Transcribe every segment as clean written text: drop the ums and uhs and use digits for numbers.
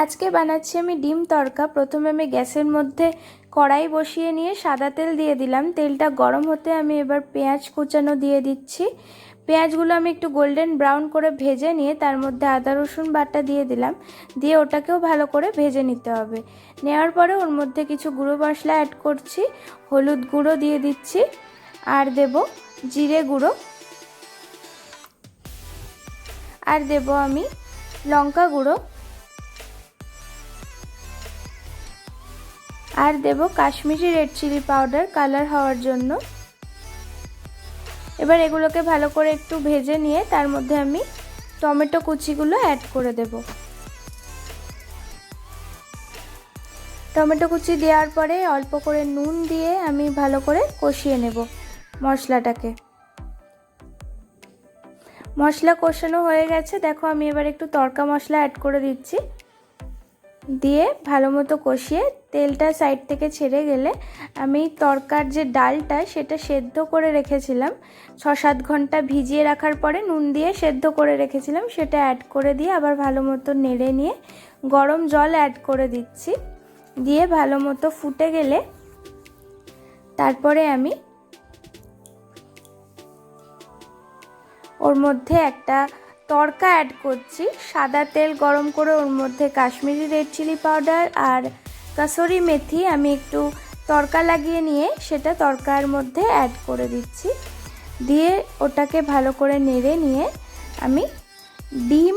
আজকে বানাচ্ছি আমি ডিম তড়কা। প্রথমে আমি গ্যাসের মধ্যে কড়াই বসিয়ে নিয়ে সাদা তেল দিয়ে দিলাম। তেলটা গরম হতে আমি এবার পেঁয়াজ কুচানো দিয়ে দিচ্ছি। পেঁয়াজগুলো আমি একটু গোল্ডেন ব্রাউন করে ভেজে নিয়ে তার মধ্যে আদা রসুন বাটা দিয়ে দিলাম। দিয়ে ওটাকেও ভালো করে ভেজে নিতে হবে। নেওয়ার পরে ওর মধ্যে কিছু গুঁড়ো মশলা অ্যাড করছি। হলুদ গুঁড়ো দিয়ে দিচ্ছি, আর দেব জিরে গুঁড়ো, আর দেব আমি লঙ্কা গুঁড়ো, আর দেব Kashmiri red chilli powder colour হওয়ার জন্য। এবার এগুলোকে ভালো করে একটু ভেজে নিয়ে তার মধ্যে আমি টমেটো কুচিগুলো অ্যাড করে দেব। টমেটো কুচি দেওয়ার পরে অল্প করে নুন দিয়ে আমি ভালো করে কষিয়ে নেব মশলাটাকে। মশলা কষানো হয়ে গেছে, দেখো আমি এবার একটু তড়কা মশলা অ্যাড করে দিচ্ছি। দিয়ে ভালো মতো কষিয়ে তেলটা সাইড থেকে ছেড়ে গেলে আমি তড়কার যে ডালটা সেটা সেদ্ধ করে রেখেছিলাম, 6-7 ঘন্টা ভিজিয়ে রাখার পরে নুন দিয়ে সেদ্ধ করে রেখেছিলাম, সেটা অ্যাড করে দিয়ে আবার ভালো মতো নেড়ে নিয়ে গরম জল অ্যাড করে দিচ্ছি। দিয়ে ভালো মতো ফুটে গেলে তারপরে আমি ওর মধ্যে একটা তড়কা অ্যাড করছি। সাদা তেল গরম করে ওর মধ্যে কাশ্মীরি রেড চিলি পাউডার আর কাসুরি মেথি আমি একটু তড়কা লাগিয়ে নিয়ে সেটা তড়কার মধ্যে অ্যাড করে দিচ্ছি। দিয়ে ওটাকে ভালো করে নেড়ে নিয়ে আমি ডিম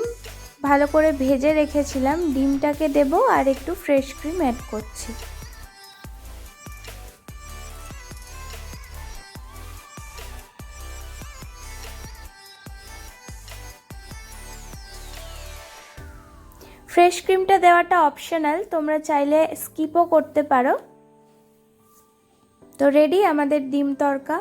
ভালো করে ভেজে রেখেছিলাম, ডিমটাকে দেব আর একটু ফ্রেশ ক্রিম অ্যাড করছি। ফ্রেশ ক্রিমটা দেওয়াটা অপশনাল, তোমরা চাইলে স্কিপও করতে পারো। তো রেডি আমাদের ডিম তড়কা।